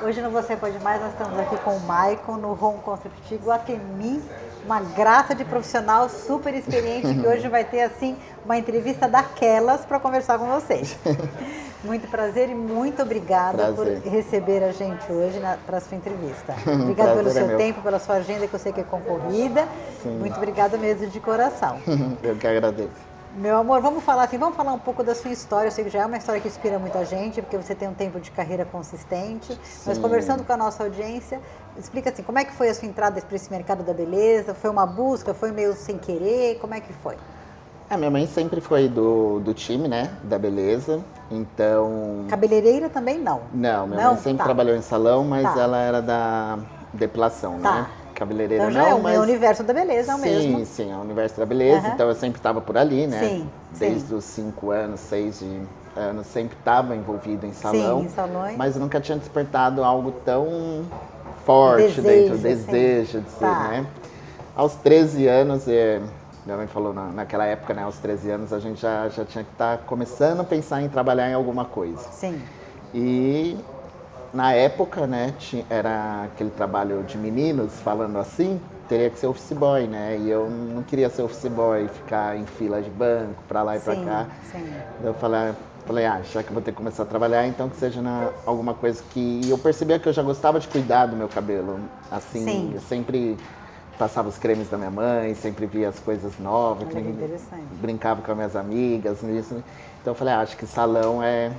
Hoje no Você Pode Mais, nós estamos aqui com o Maicon no Home Concept Iguatemi, uma graça de profissional super experiente que hoje vai ter assim uma entrevista daquelas para conversar com vocês. Muito prazer e muito obrigada por receber a gente hoje para a sua entrevista. Obrigada pelo seu tempo, pela sua agenda, que eu sei que é concorrida. Sim. Muito obrigada mesmo de coração. Eu que agradeço. Meu amor, vamos falar um pouco da sua história. Eu sei que já é uma história que inspira muita gente, porque você tem um tempo de carreira consistente. Sim. Mas conversando com a nossa audiência, explica assim, como é que foi a sua entrada para esse mercado da beleza? Foi uma busca? Foi meio sem querer? Como é que foi? Minha mãe sempre foi do time, né, da beleza, então... Cabeleireira também não? Não, minha mãe sempre trabalhou em salão, mas ela era da depilação, né? Cabeleireira então, já é o universo da beleza, é o mesmo? Sim, é o universo da beleza, então eu sempre estava por ali, né? Sim, desde os 5 anos, 6 anos, sempre estava envolvido em salão. Sim, em salões. Mas eu nunca tinha despertado algo tão forte dentro, desejo de ser, né? Aos 13 anos, minha mãe falou naquela época, né? Aos 13 anos a gente já tinha que estar começando a pensar em trabalhar em alguma coisa. Sim. E... na época, né, era aquele trabalho de meninos, falando assim, teria que ser office boy, né? E eu não queria ser office boy, ficar em fila de banco, pra lá e pra cá. Sim. Eu falei, já que eu vou ter que começar a trabalhar, então que seja alguma coisa que... eu percebia que eu já gostava de cuidar do meu cabelo, assim, eu sempre passava os cremes da minha mãe, sempre via as coisas novas, brincava com as minhas amigas, nisso. Então eu falei, acho que salão é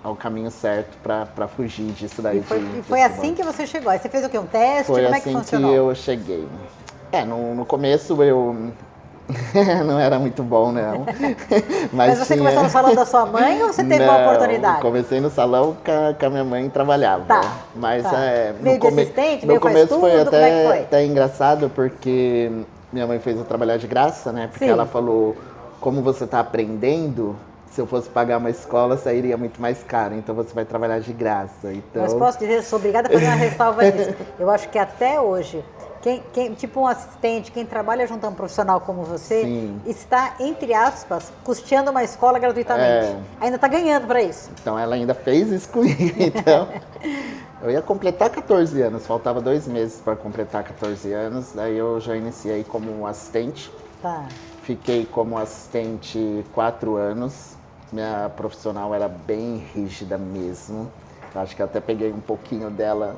o caminho certo para fugir disso daí. E foi assim que você chegou? Aí você fez o quê? Um teste? Foi Como assim é que funcionou? Que eu cheguei. No começo eu não era muito bom, não. Mas você começou no salão da sua mãe ou você teve uma oportunidade? Comecei no salão que a minha mãe trabalhava. Mas meio de assistente, no começo foi como é que foi? até engraçado, porque minha mãe fez eu trabalhar de graça, né? Porque ela falou, como você está aprendendo... se eu fosse pagar uma escola, sairia muito mais caro, então você vai trabalhar de graça. Então... Mas posso dizer, sou obrigada a fazer uma ressalva nisso. Eu acho que até hoje, tipo um assistente, quem trabalha junto a um profissional como você, está, entre aspas, custeando uma escola gratuitamente. Ainda está ganhando para isso. Então ela ainda fez isso comigo, então... eu ia completar 14 anos, faltava 2 meses para completar 14 anos, daí eu já iniciei como assistente. Tá. Fiquei como assistente 4 anos. Minha profissional era bem rígida mesmo. Acho que até peguei um pouquinho dela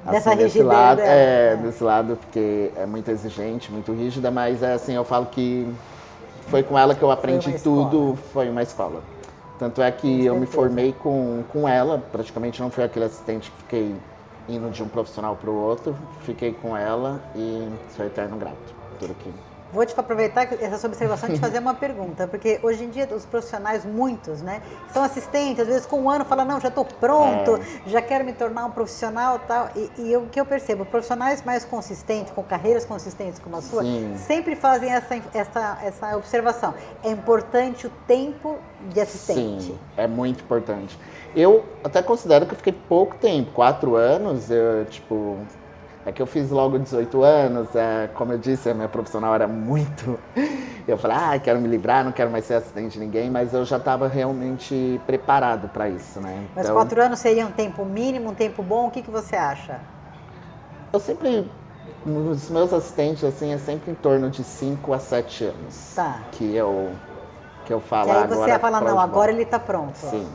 dessa desse lado, desse lado, porque é muito exigente, muito rígida, mas assim, eu falo que foi com ela que eu aprendi tudo, foi uma escola. Tanto é que eu me formei com ela, praticamente não fui aquele assistente que fiquei indo de um profissional para o outro, fiquei com ela e sou eterno grato por aqui. Vou te aproveitar essa sua observação e te fazer uma pergunta, porque hoje em dia os profissionais, muitos, né, são assistentes, às vezes com 1 ano falam, não, já estou pronto, já quero me tornar um profissional e tal, o que eu percebo, profissionais mais consistentes, com carreiras consistentes como a sua, sempre fazem essa observação, é importante o tempo de assistente. Sim, é muito importante. Eu até considero que eu fiquei pouco tempo, 4 anos, é que eu fiz logo 18 anos, como eu disse, a minha profissional era muito... eu falei, quero me livrar, não quero mais ser assistente de ninguém, mas eu já estava realmente preparado para isso, né? Mas 4 anos seria um tempo mínimo, um tempo bom, o que você acha? Eu sempre, nos meus assistentes, assim, é sempre em torno de 5 a 7 anos que eu falo agora. E aí você fala, não, agora ele está pronto. Sim.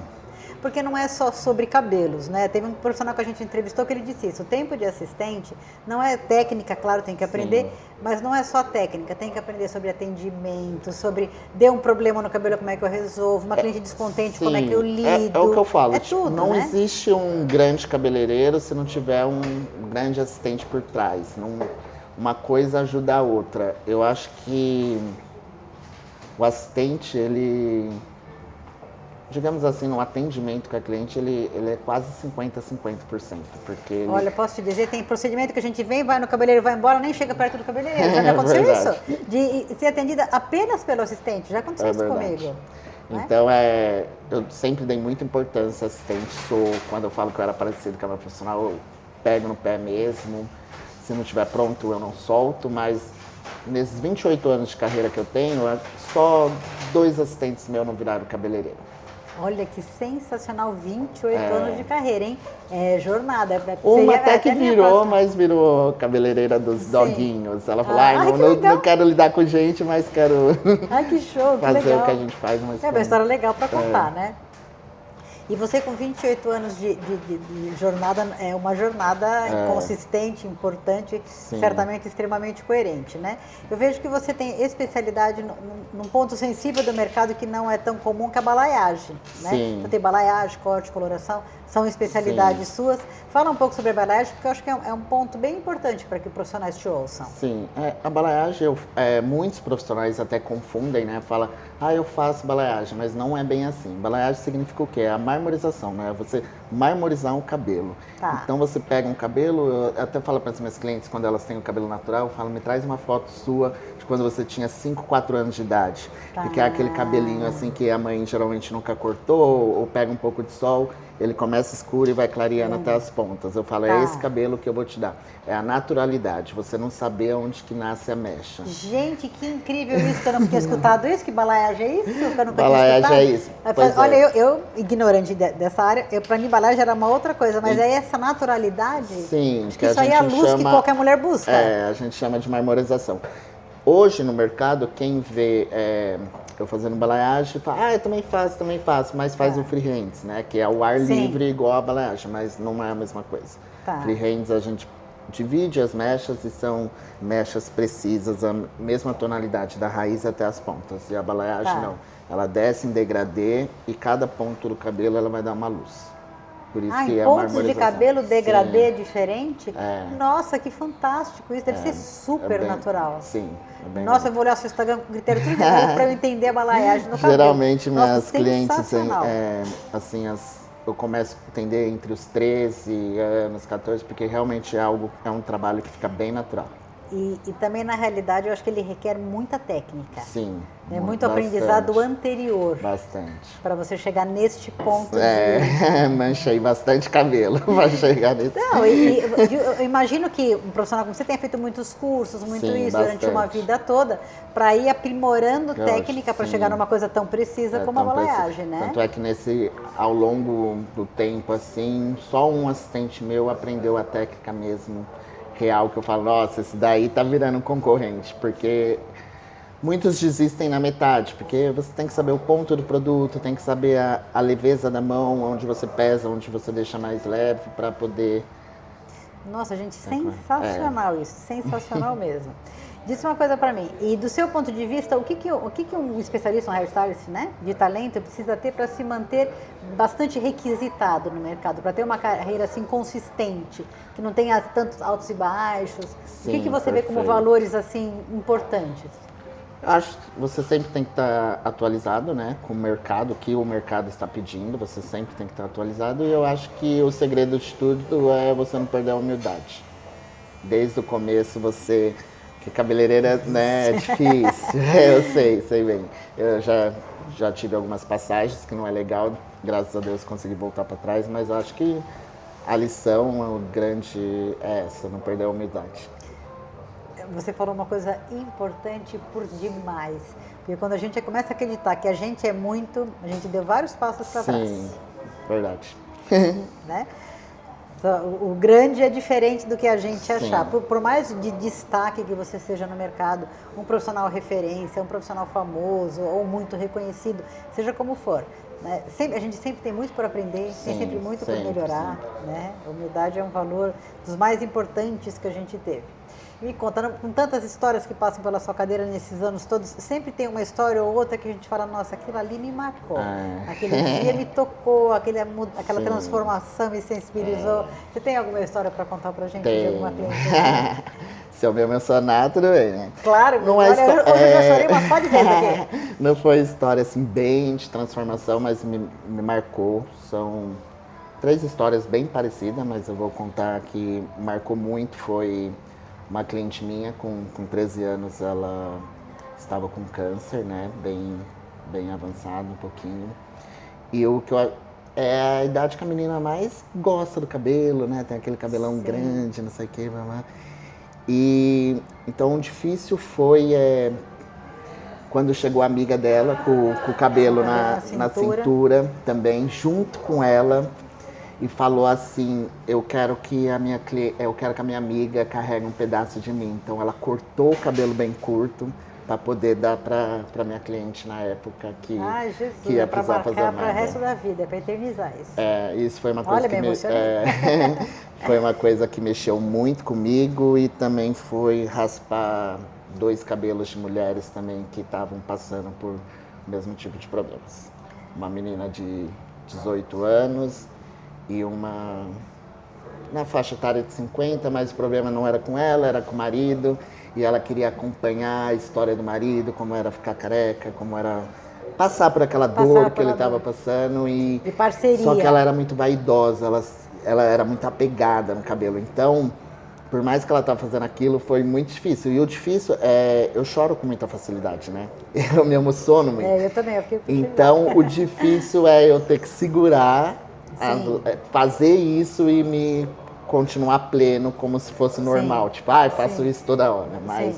Porque não é só sobre cabelos, né? Teve um profissional que a gente entrevistou que ele disse isso. O tempo de assistente não é técnica, claro, tem que aprender, mas não é só técnica. Tem que aprender sobre atendimento, sobre deu um problema no cabelo, como é que eu resolvo, uma cliente descontente, como é que eu lido. É o que eu falo. É tudo, não né? existe um grande cabeleireiro se não tiver um grande assistente por trás. Uma coisa ajuda a outra. Eu acho que o assistente, ele... digamos assim, no atendimento com a cliente, ele é quase 50%, porque Olha, posso te dizer, tem procedimento que a gente vem, vai no cabeleireiro, vai embora, nem chega perto do cabeleireiro. Já aconteceu isso? De ser atendida apenas pelo assistente. Já aconteceu isso comigo. Então, eu sempre dei muita importância ao assistente. Quando eu falo que eu era parecido com a minha profissional, eu pego no pé mesmo. Se não estiver pronto, eu não solto, mas nesses 28 anos de carreira que eu tenho, só 2 assistentes meus não viraram cabeleireiro. Olha que sensacional, 28 anos de carreira, hein? É jornada. Uma até que minha virou, próxima. mas virou cabeleireira dos Sim. doguinhos. Ela falou, Ai, que legal. não quero lidar com gente, mas quero Ai, que show, que fazer legal. o que a gente faz. Mas É uma história legal para contar, né? E você com 28 anos de jornada, é uma jornada consistente, importante, Sim. certamente extremamente coerente, né? Eu vejo que você tem especialidade num ponto sensível do mercado que não é tão comum, que é a balaiagem, né? Sim. Você tem balaiagem, corte, coloração, são especialidades suas. Fala um pouco sobre a balaiagem, porque eu acho que é um ponto bem importante para que profissionais te ouçam. Sim, a balaiagem, muitos profissionais até confundem, né? Fala, eu faço balaiagem, mas não é bem assim. Balaiagem significa o quê? É a marmorização, né? Você marmorizar um cabelo. Tá. Então você pega um cabelo, eu até falo para as minhas clientes, quando elas têm o cabelo natural, eu falo, me traz uma foto sua de quando você tinha 5, 4 anos de idade. Tá. Porque é aquele cabelinho assim que a mãe geralmente nunca cortou, ou pega um pouco de sol, ele começa escuro e vai clareando até as pontas. Eu falo, é esse cabelo que eu vou te dar. É a naturalidade, você não saber onde que nasce a mecha. Gente, que incrível isso, que eu não tinha escutado isso, que balaiagem é isso? Que eu nunca Balaiagem tinha escutado. é isso. Pois Olha, eu ignorante dessa área, para mim balaiagem era uma outra coisa, mas é essa naturalidade. Sim, Acho que isso aí é a luz que qualquer mulher busca. A gente chama de marmorização. Hoje no mercado, quem vê eu fazendo balaiagem, fala, eu também faço, mas faz o freehands, né? Que é o ar livre igual a balaiagem, mas não é a mesma coisa. Tá. Freehands a gente divide as mechas e são mechas precisas, a mesma tonalidade da raiz até as pontas. E a balaiagem não. Ela desce em degradê e cada ponto do cabelo ela vai dar uma luz. Por isso que em é a pontos de marmorização. cabelo degradê Sim. diferente? Nossa, que fantástico. Isso deve ser super natural. Sim. É bem Nossa, eu vou olhar seu Instagram com critério tudo de novo para eu entender a balaiagem no cabelo. Geralmente minhas Nossa, clientes, sensacional. eu começo a entender entre os 13 anos, 14, porque realmente é um trabalho que fica bem natural. E também, na realidade, eu acho que ele requer muita técnica. Sim. Né? Muito aprendizado anterior. Bastante. Para você chegar neste ponto manchei bastante cabelo para chegar nesse Não, eu imagino que um profissional como você tenha feito muitos cursos, durante uma vida toda, para ir aprimorando técnica para chegar numa coisa tão precisa como a balaiagem, né? Tanto é que ao longo do tempo, assim, só um assistente meu aprendeu a técnica mesmo real, que eu falo, nossa, esse daí tá virando um concorrente, porque muitos desistem na metade, porque você tem que saber o ponto do produto, tem que saber a leveza da mão, onde você pesa, onde você deixa mais leve, para poder... Nossa, gente, sensacional isso, sensacional mesmo. Diz uma coisa para mim, e do seu ponto de vista, o que um especialista, um hairstylist, né, de talento precisa ter para se manter bastante requisitado no mercado, para ter uma carreira assim consistente, que não tenha tantos altos e baixos? Sim, o que você vê como valores assim importantes? Acho que você sempre tem que estar atualizado, né, com o mercado, o que o mercado está pedindo, você sempre tem que estar atualizado, e eu acho que o segredo de tudo é você não perder a humildade. Desde o começo que cabeleireira, né, é difícil, eu sei bem. Eu já tive algumas passagens que não é legal, graças a Deus consegui voltar para trás, mas eu acho que a lição grande é essa, não perder a humildade. Você falou uma coisa importante por demais, porque quando a gente começa a acreditar que a gente é muito, a gente deu vários passos para trás. Sim, verdade. Né? O grande é diferente do que a gente achar. Por mais de destaque que você seja no mercado, um profissional referência, um profissional famoso ou muito reconhecido, seja como for, né? A gente sempre tem muito por aprender, tem sempre muito por melhorar. Né? A humildade é um valor dos mais importantes que a gente teve. Me conta, com tantas histórias que passam pela sua cadeira nesses anos todos, sempre tem uma história ou outra que a gente fala, nossa, aquilo ali me marcou, aquele dia me tocou, aquela transformação me sensibilizou. Você tem alguma história para contar pra gente de alguma cliente? Se eu me emocionar, tudo bem, né? Claro, hoje eu já chorei umas 4 vezes aqui. Não foi história assim bem de transformação, mas me marcou. São 3 histórias bem parecidas, mas eu vou contar que marcou muito. Foi uma cliente minha, com 13 anos, ela estava com câncer, né, bem avançado um pouquinho. E é a idade que a menina mais gosta do cabelo, né, tem aquele cabelão grande, não sei o que, blá. E então o difícil foi quando chegou a amiga dela com o cabelo na cintura também, junto com ela. e falou assim, eu quero que a minha amiga carregue um pedaço de mim. Então ela cortou o cabelo bem curto para poder dar para minha cliente na época Ai, Jesus, que ia é para precisar fazer marcar para o nada. resto da vida, é para eternizar isso. Isso foi uma coisa Olha, que me emocionei. foi uma coisa que mexeu muito comigo e também foi raspar 2 cabelos de mulheres também que estavam passando por o mesmo tipo de problemas. Uma menina de 18 anos e uma na faixa etária de 50, mas o problema não era com ela, era com o marido. E ela queria acompanhar a história do marido, como era ficar careca, como era passar por aquela dor que ele estava passando. E parceria. Só que ela era muito vaidosa, ela era muito apegada no cabelo. Então, por mais que ela estava fazendo aquilo, foi muito difícil. E o difícil é, eu choro com muita facilidade, né? Eu me emociono muito. Eu também, eu fiquei Então, o difícil é eu ter que segurar, fazer isso e me continuar pleno como se fosse normal. Tipo, faço isso toda hora. Mas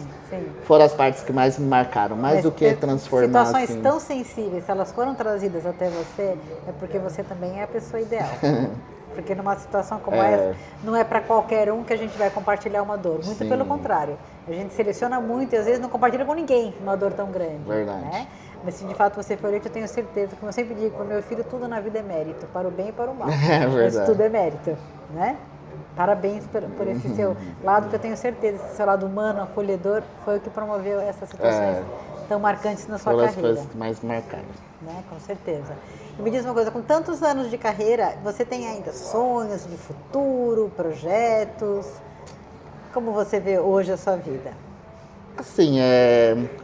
foram as partes que mais me marcaram. Mais do que transformar, situações assim. tão sensíveis, se elas foram trazidas até você, é porque você também é a pessoa ideal. Porque numa situação como essa, não é para qualquer um que a gente vai compartilhar uma dor. Muito pelo contrário. A gente seleciona muito e às vezes não compartilha com ninguém uma dor tão grande. Verdade. Né? Mas se de fato você for eleito, eu tenho certeza, como eu sempre digo para o meu filho, tudo na vida é mérito, para o bem e para o mal. É verdade. Mas tudo é mérito, né? Parabéns por esse seu lado, que eu tenho certeza, esse seu lado humano, acolhedor, foi o que promoveu essas situações tão marcantes na sua carreira. Foram as coisas que mais marcaram. Né? Com certeza. E me diz uma coisa, com tantos anos de carreira, você tem ainda sonhos de futuro, projetos? Como você vê hoje a sua vida? Assim,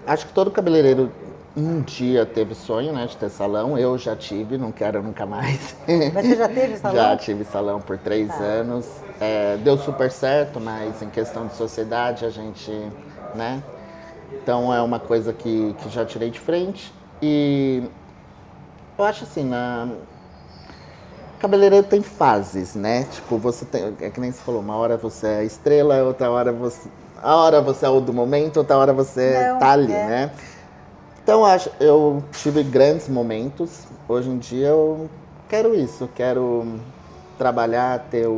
acho que todo cabeleireiro um dia teve sonho, né, de ter salão. Eu já tive, não quero nunca mais. Mas você já teve salão? Já tive salão por 3 anos. Deu super certo, mas em questão de sociedade a gente, né? Então é uma coisa que já tirei de frente. E eu acho assim, cabeleireiro tem fases, né? Tipo, você tem, é que nem você falou, uma hora você é estrela, outra hora você é o do momento, outra hora você tá ali, né? Então eu tive grandes momentos. Hoje em dia eu quero isso, quero trabalhar, ter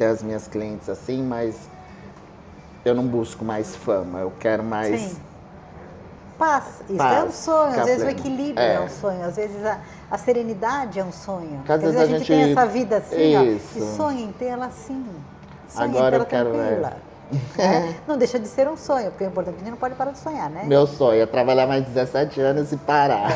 as minhas clientes assim, mas eu não busco mais fama, eu quero mais... Sim. Paz, isso é um sonho, às vezes o equilíbrio é um sonho, às vezes a serenidade é um sonho. Às vezes a gente tem essa vida assim, ó, isso. e sonha em tê-la assim, sonha Agora em eu tê-la quero tranquila. Não deixa de ser um sonho, porque o importante é que a gente não pode parar de sonhar, né? Meu sonho é trabalhar mais 17 anos e parar.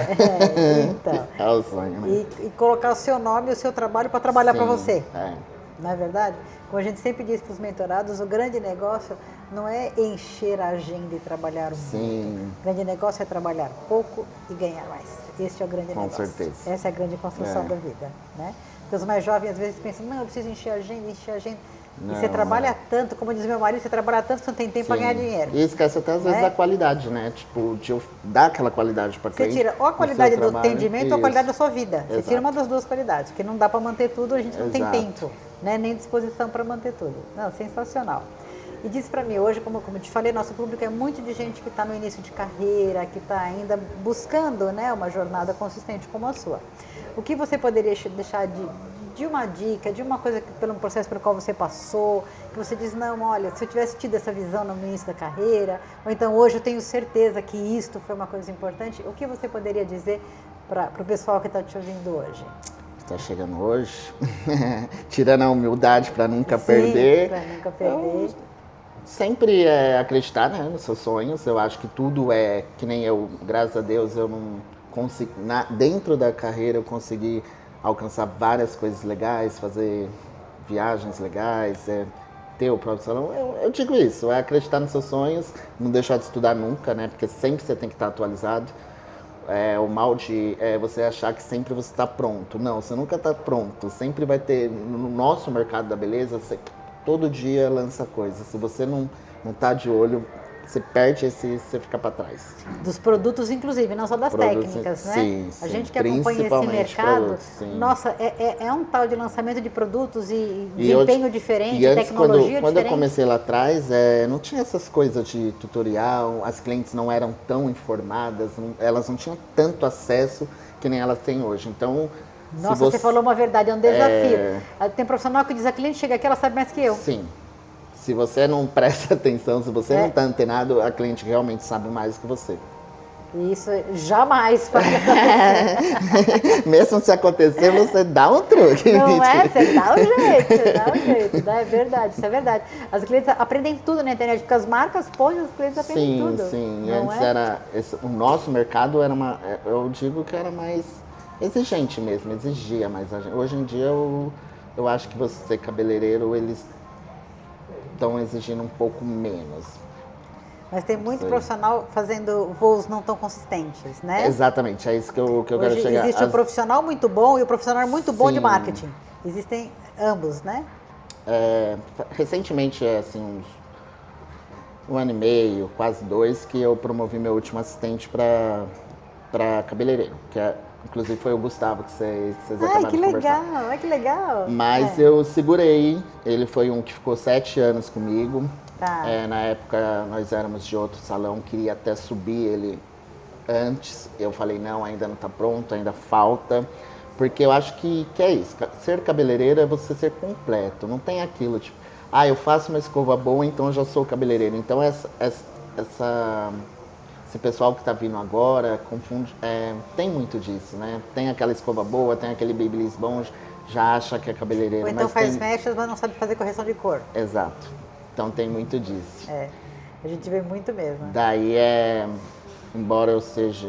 Então. É o sonho, né? E colocar o seu nome e o seu trabalho para trabalhar para você. É. Não é verdade? Como a gente sempre diz para os mentorados, o grande negócio não é encher a agenda e trabalhar muito. O grande negócio é trabalhar pouco e ganhar mais. Esse é o grande negócio. Com certeza. Essa é a grande construção da vida, né? Porque os mais jovens às vezes pensam, não, eu preciso encher a agenda, encher a agenda. Não, e você trabalha tanto, como diz meu marido, você trabalha tanto que você não tem tempo para ganhar dinheiro. E esquece até às vezes a qualidade, né? Tipo, de dar aquela qualidade para cliente. Você tira ou a qualidade do atendimento ou a qualidade da sua vida. Exato. Você tira uma das duas qualidades, porque não dá para manter tudo, a gente não tem Exato. tempo, né? Nem disposição para manter tudo. Não, sensacional. E diz para mim, hoje, como eu te falei, nosso público é muito de gente que está no início de carreira, que está ainda buscando, né, uma jornada consistente como a sua. O que você poderia deixar de uma dica, de uma coisa pelo processo pelo qual você passou, que você diz, não, olha, se eu tivesse tido essa visão no início da carreira, ou então hoje eu tenho certeza que isto foi uma coisa importante, o que você poderia dizer para o pessoal que está te ouvindo hoje? Está chegando hoje, tirando a humildade para nunca perder. Para nunca perder. Sempre acreditar, né, nos seus sonhos. Eu acho que tudo que nem eu, graças a Deus, eu não consigo, dentro da carreira eu consegui alcançar várias coisas legais, fazer viagens legais, ter o próprio salão. Eu digo isso, é acreditar nos seus sonhos, não deixar de estudar nunca, né, porque sempre você tem que estar atualizado. O mal de você achar que sempre você está pronto. Não, você nunca está pronto. Sempre vai ter, no nosso mercado da beleza, todo dia lança coisa. Se você não tá de olho, você perde você fica para trás. Dos produtos, inclusive, não só das técnicas, né? Sim, a gente que acompanha esse mercado, nossa, é um tal de lançamento de produtos e desempenho diferente, e antes, tecnologia diferente. Quando eu comecei lá atrás, não tinha essas coisas de tutorial, as clientes não eram tão informadas, elas não tinham tanto acesso que nem elas têm hoje. Então, Nossa, você falou uma verdade, é um desafio. Tem profissional que diz, a cliente chega aqui, ela sabe mais que eu. Sim. Se você não presta atenção, se você não está antenado, a cliente realmente sabe mais que você. Isso jamais faz. Mesmo se acontecer, você dá um truque. Não é? Você dá um jeito, é verdade, isso é verdade. As clientes aprendem tudo na internet, porque as marcas põem, os clientes aprendem tudo. Sim. Antes era... o nosso mercado era eu digo que era mais exigente mesmo, exigia mais a gente. Hoje em dia, eu acho que você cabeleireiro, eles estão exigindo um pouco menos. Mas tem muito profissional fazendo voos não tão consistentes, né? Exatamente, é isso que eu quero chegar. Existe o profissional muito bom e o profissional muito bom de marketing. Existem ambos, né? Recentemente, assim, um ano e meio, quase 2, que eu promovi meu último assistente para cabeleireiro, inclusive foi o Gustavo que vocês acabaram de conversar. Ai, que legal! Mas eu segurei, ele foi um que ficou 7 anos comigo. Tá. Na época nós éramos de outro salão, queria até subir ele antes. Eu falei, não, ainda não está pronto, ainda falta. Porque eu acho que é isso, ser cabeleireiro é você ser completo, não tem aquilo tipo, eu faço uma escova boa, então eu já sou cabeleireiro. Então esse pessoal que está vindo agora confunde, tem muito disso, né? Tem aquela escova boa, tem aquele babyliss bom, já acha que é cabeleireiro. Ou então faz mechas, mas não sabe fazer correção de cor. Exato. Então tem muito disso. A gente vê muito mesmo. Daí embora eu seja,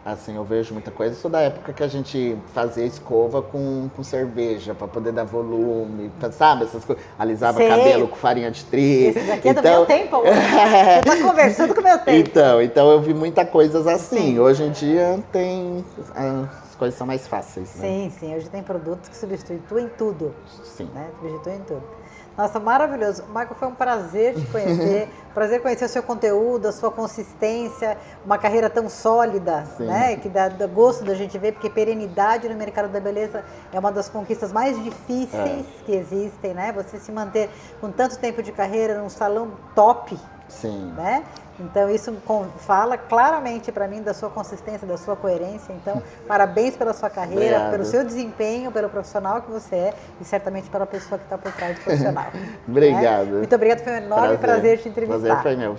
assim, eu vejo muita coisa, sou da época que a gente fazia escova com cerveja, para poder dar volume, sabe, essas coisas. Alisava cabelo com farinha de trigo. Esse daqui é do meu tempo. Você tá conversando com o meu tempo. Então eu vi muita coisas assim. Sim. Hoje em dia as coisas são mais fáceis, né? Sim. Hoje tem produtos que substituem tudo. Sim. Né? Substituem tudo. Nossa, maravilhoso. Michael, foi um prazer te conhecer, prazer conhecer o seu conteúdo, a sua consistência, uma carreira tão sólida, né? Que dá gosto da gente ver, porque perenidade no mercado da beleza é uma das conquistas mais difíceis que existem, né? Você se manter com tanto tempo de carreira num salão top, né? Então isso fala claramente para mim da sua consistência, da sua coerência. Então, parabéns pela sua carreira, obrigado. Pelo seu desempenho, pelo profissional que você é e certamente pela pessoa que está por trás do profissional. Obrigado. Né? Muito obrigado, foi um enorme prazer te entrevistar. Prazer foi meu.